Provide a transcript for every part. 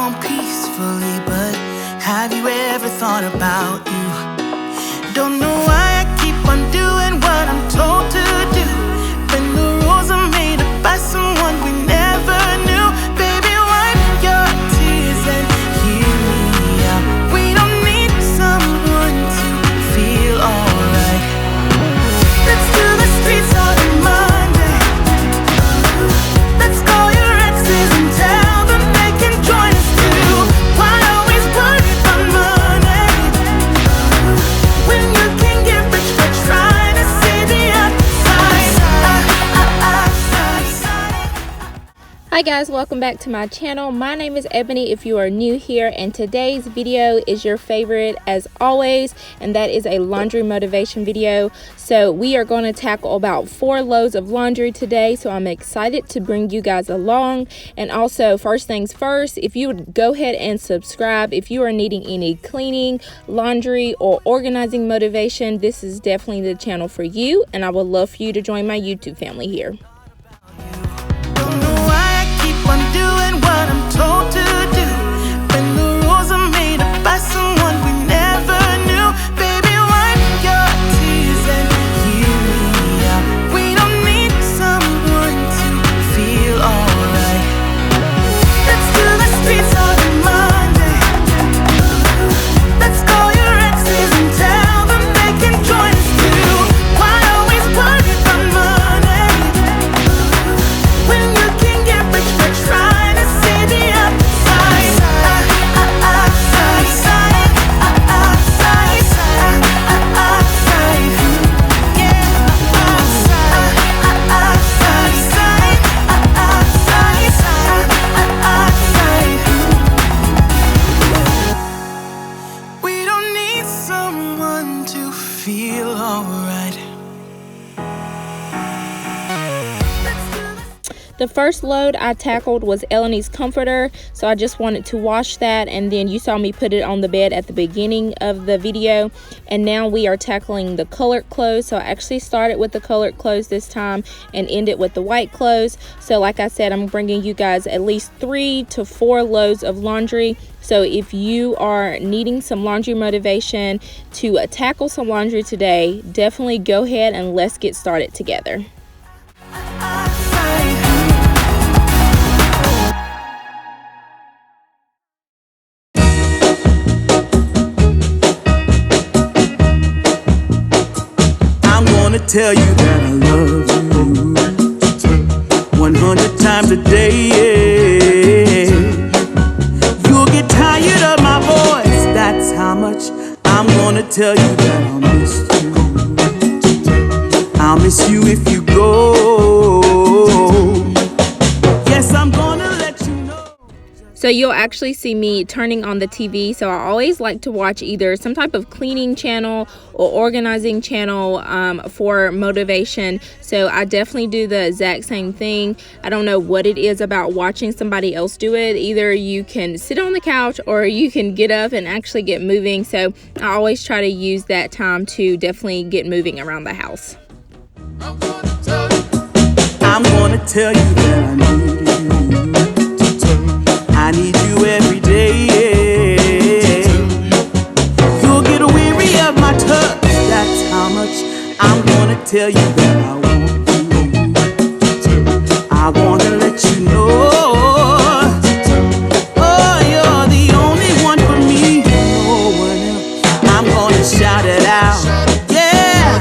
on peacefully, but have you ever thought about you? Don't know why I keep on doing what I'm told to do, when the rules are made up by someone we never knew. Baby, wipe your tears and hear me out. We don't need someone to feel alright. Let's do the streets on a Monday. Let's call your exes and tell them they can join us too. Why always worry about money when you can get rich by trying to see the outside? Hi guys, welcome back to my channel. My name is Ebony if you are new here, and today's video is your favorite as always, and that is a laundry motivation video. So we are going to tackle about 4 loads of laundry today, so I'm excited to bring you guys along. And also, first things first, if you would go ahead and subscribe if you are needing any cleaning, laundry, or organizing motivation, this is definitely the channel for you, and I would love for you to join my YouTube family here. I'm doing what I'm told to do, when the rules are made up by someone we never knew. Baby, wipe your tears and hear me out. We don't need someone to feel alright. Let's do the streets on a Monday. Let's call your exes and tell them they can join us too. Why always worry about money when you can get rich by trying to see the outside? We don't need someone to feel alright. The first load I tackled was Eleni's comforter, so I just wanted to wash that, and then you saw me put it on the bed at the beginning of the video. And now we are tackling the colored clothes, so I actually started with the colored clothes this time and ended with the white clothes. So like I said, I'm bringing you guys at least 3 to 4 loads of laundry. So if you are needing some laundry motivation to tackle some laundry today, definitely go ahead and let's get started together. Tell you that I love you 100 times a day. You'll get tired of my voice, that's how much I'm gonna tell you that I'll miss you. I'll miss you if you go. Yes, I'm gonna let you know. So you'll actually see me turning on the TV. So I always like to watch either some type of cleaning channel or organizing channel for motivation. So I definitely do the exact same thing. I don't know what it is about watching somebody else do it. Either you can sit on the couch or you can get up and actually get moving. So I always try to use that time to definitely get moving around the house. I'm gonna tell you that I need you. I need you every day. You'll get weary of my touch, that's how much I'm gonna tell you that I want you. I wanna let you know, oh, you're the only one for me, no one else. I'm gonna shout it out, yeah,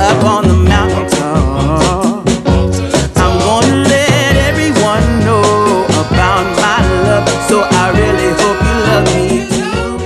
up on the mountaintop. I'm gonna let everyone know about my love, so I really hope you love me too.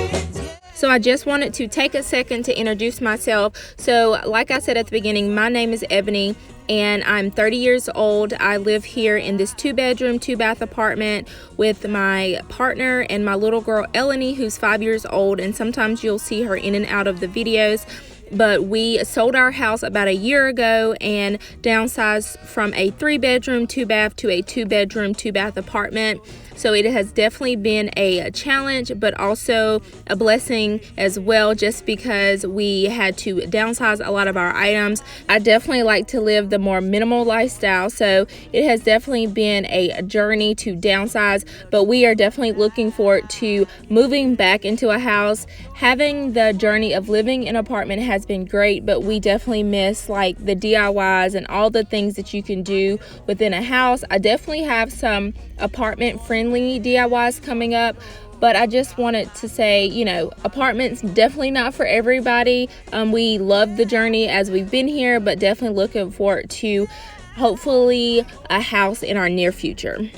So I just wanted to take a second to introduce myself. So like I said at the beginning, my name is Ebony and I'm 30 years old. I live here in this 2-bedroom, 2-bath apartment with my partner and my little girl Eleni, who's 5 years old, and sometimes you'll see her in and out of the videos. but we sold our house about a year ago and downsized from a 3-bedroom 2-bath to a 2-bedroom 2-bath apartment. So it has definitely been a challenge, but also a blessing as well, just because we had to downsize a lot of our items. I definitely like to live the more minimal lifestyle, so it has definitely been a journey to downsize, but we are definitely looking forward to moving back into a house. Having the journey of living in an apartment has been great, but we definitely miss like the DIYs and all the things that you can do within a house. I definitely have some apartment friendly DIYs coming up, but I just wanted to say, you know, apartments definitely not for everybody. We love the journey as we've been here, but definitely looking forward to hopefully a house in our near future.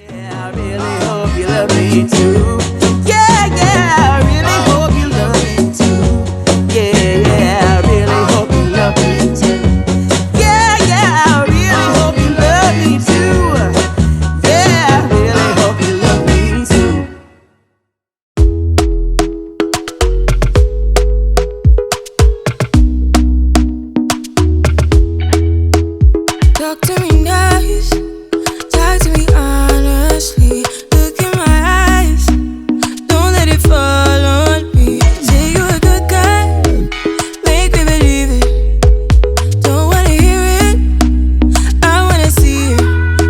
Yeah, I really hope you love me too. Yeah, I really hope you love me too. Yeah, I really hope you love me too. Yeah, I really hope you love me too. Yeah, I really hope you love me too. Talk to me nice, talk to me honestly. Look in my eyes, don't let it fall on me. Say you a good guy, make me believe it. Don't wanna hear it, I wanna see it.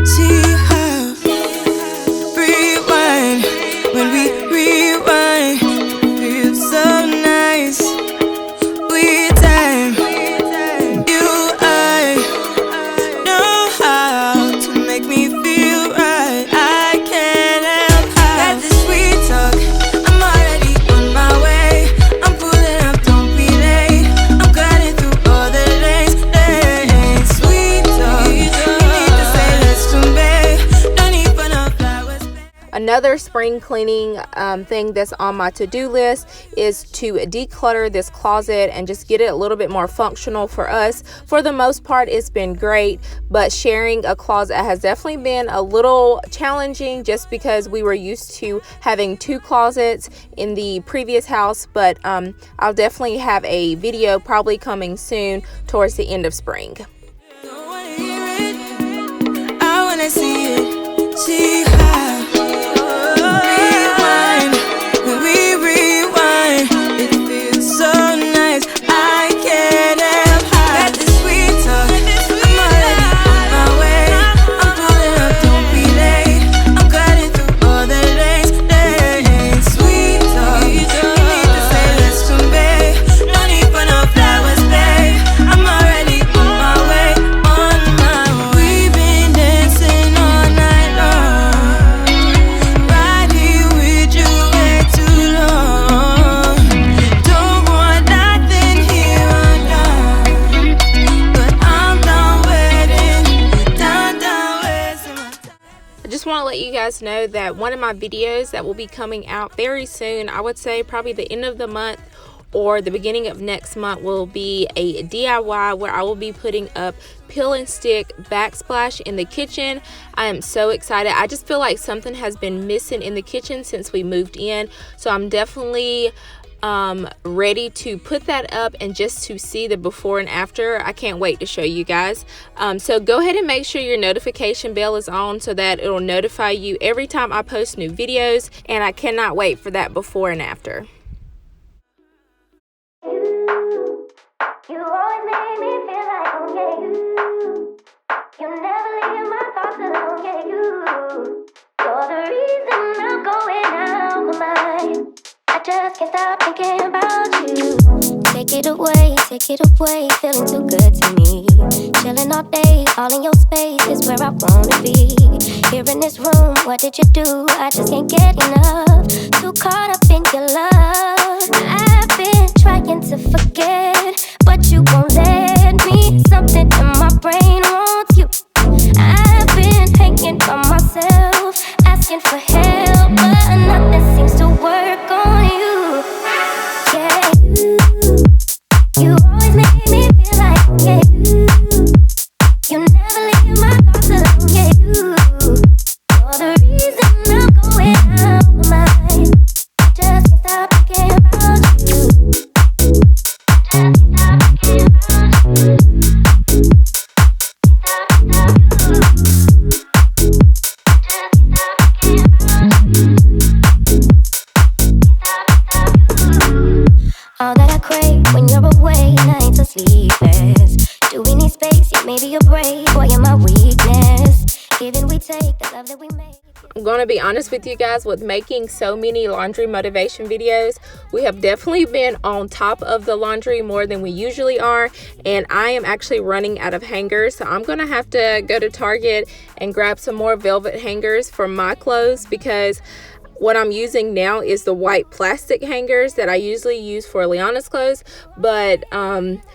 See how rewind, when we rewind, feels so nice. We time, you I know how to make me feel right. I can't help how this sweet talk. I'm already on my way. I'm pulling up, don't be late. I'm cutting through all the lanes. Sweet talk. You need to say less to me. No need for no flowers. Another spring cleaning thing that's on my to-do list is to declutter this closet and just get it a little bit more functional for us. For the most part, it's been great, but sharing a closet has definitely been a little challenging just because we were used to having 2 closets in the previous house. But I'll definitely have a video probably coming soon towards the end of spring. Don't wanna hear it, I wanna see it. See how rewind, when we rewind, it feels so nice. I can't help how this sweet talk. I'm already on my way. I'm pulling up, don't be late. I'm cutting through all the lanes. Sweet talk. You need to say less to me. No need for no flowers, babe. I'm already on my way. On my way. We've been dancing all night long, right here with you way too long. Don't want nothing here or now, but I'm done waiting, done wasting my time. I just want to let you guys know that one of my videos that will be coming out very soon, I would say probably the end of the month or the beginning of next month, will be a DIY where I will be putting up peel and stick backsplash in the kitchen. I am so excited. I just feel like something has been missing in the kitchen since we moved in, so I'm definitely ready to put that up and just to see the before and after. I can't wait to show you guys. So go ahead and make sure your notification bell is on so that it'll notify you every time I post new videos, and I cannot wait for that before and after. You always make me feel like, oh yeah, you never leave my thoughts alone, yeah, you're the reason I'm going out my mind. I just can't stop thinking about you. Take it away, feeling too good to me. Chilling all day, all in your space is where I wanna be. Here in this room, what did you do? I just can't get enough. Too caught up in your love. I've been trying to forget, but you won't let me. Something in my brain wants you. I've been hanging by myself, asking for help, but nothing seems to work on you. Yeah, you always make me feel like, yeah, you never leave my thoughts alone, yeah, you're the reason I'm going out my mind. I just can't stop thinking about you. we take, the love that we make. I'm going to be honest with you guys, with making so many laundry motivation videos, we have definitely been on top of the laundry more than we usually are, and I am actually running out of hangers, so I'm going to have to go to Target and grab some more velvet hangers for my clothes, because what I'm using now is the white plastic hangers that I usually use for Liana's clothes. But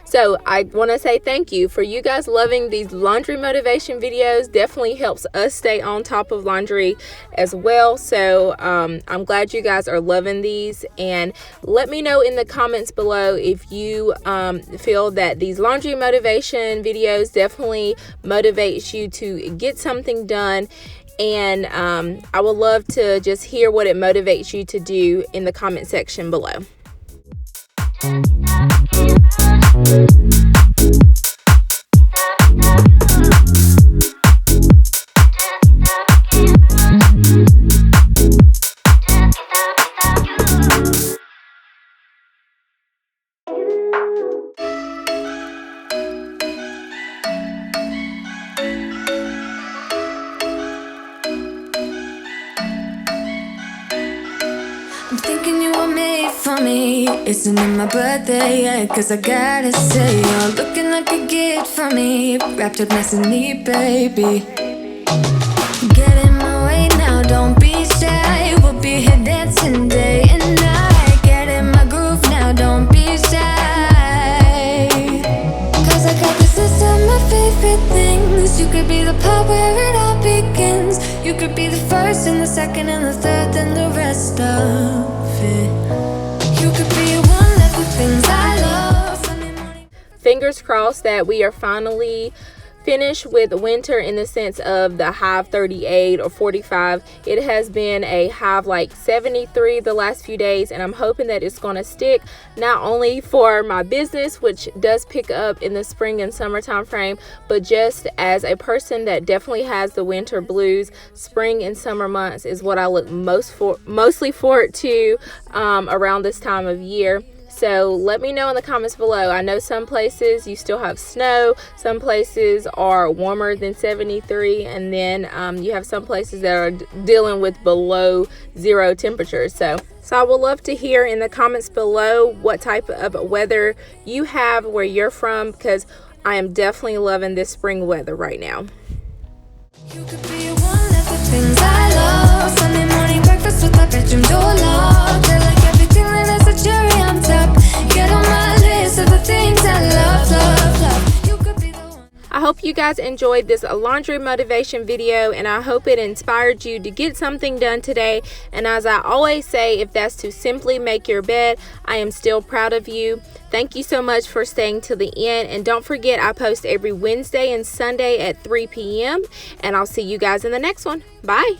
so I want to say thank you for you guys loving these laundry motivation videos. Definitely helps us stay on top of laundry as well. So I'm glad you guys are loving these, and let me know in the comments below if you feel that these laundry motivation videos definitely motivates you to get something done. And I would love to just hear what it motivates you to do in the comment section below. I'm thinking you were made for me. Isn't it my birthday yet? Cause I gotta say, you're looking like a gift for me, wrapped up nice and neat, baby. Get in my way now, don't be shy. We'll be here dancing day and night. Get in my groove now, don't be shy. Cause I got this list of my favorite things. You could be the part where it all begins. You could be the first and the second and the third and the rest of it. You could be one of the things I love. Sunday morning. Fingers crossed that we are finally finished with winter, in the sense of the high of 38 or 45. It has been a high of like 73 the last few days, and I'm hoping that it's going to stick, not only for my business, which does pick up in the spring and summertime frame, but just as a person that definitely has the winter blues. Spring and summer months is what I look mostly forward to around this time of year. So let me know in the comments below. I know some places you still have snow, some places are warmer than 73, and then you have some places that are dealing with below zero temperatures. So I would love to hear in the comments below what type of weather you have where you're from, because I am definitely loving this spring weather right now. You could be one of the things I love. Sunday morning breakfast with my bedroom door locked. I like everything that has a cherry on top. Get on my list of the things I love, love, love. You could be the one. I hope you guys enjoyed this laundry motivation video, and I hope it inspired you to get something done today. And as I always say, if that's to simply make your bed, I am still proud of you. Thank you so much for staying till the end, and don't forget, I post every Wednesday and Sunday at 3 p.m. and I'll see you guys in the next one. Bye.